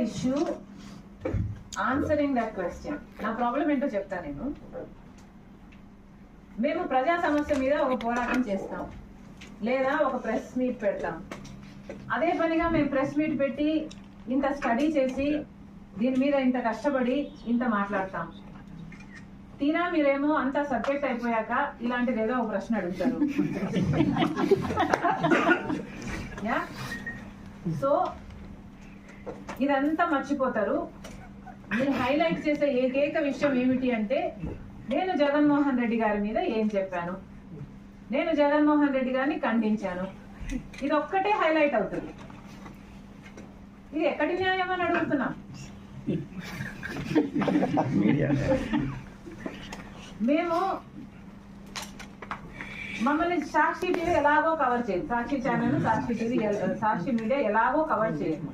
Issue answering that question. నా problem ఏంటో చెప్తా నేను. మేము ప్రజా సమస్య మీద ఒక పోరాటం చేస్తాం, లేదా ఒక ప్రెస్ మీట్ పెడతాం. అదే పనిగా మేము ప్రెస్ మీట్ పెట్టి ఇంత స్టడీ చేసి దీని మీద ఇంత కష్టపడి ఇంత మాట్లాడతాం. తీరా మీరేమో అంత సబ్జెక్ట్ అయిపోయాక ఇలాంటిది ఏదో ఒక ప్రశ్న అడుగుతారు. యా, సో ఇదంతా మర్చిపోతారు. మీరు హైలైట్ చేసే ఏకైక విషయం ఏమిటి అంటే, నేను జగన్మోహన్ రెడ్డి గారి మీద ఏం చెప్పాను, నేను జగన్మోహన్ రెడ్డి గారిని ఖండించాను. ఇది ఒక్కటే హైలైట్ అవుతుంది. ఇది ఎక్కడి న్యాయం అని అడుగుతున్నాం. మేము మమ్మల్ని సాక్షి టీవీ ఎలాగో కవర్ చేయదు, సాక్షి ఛానల్, సాక్షి టీవీ, సాక్షి మీడియా ఎలాగో కవర్ చేయదు.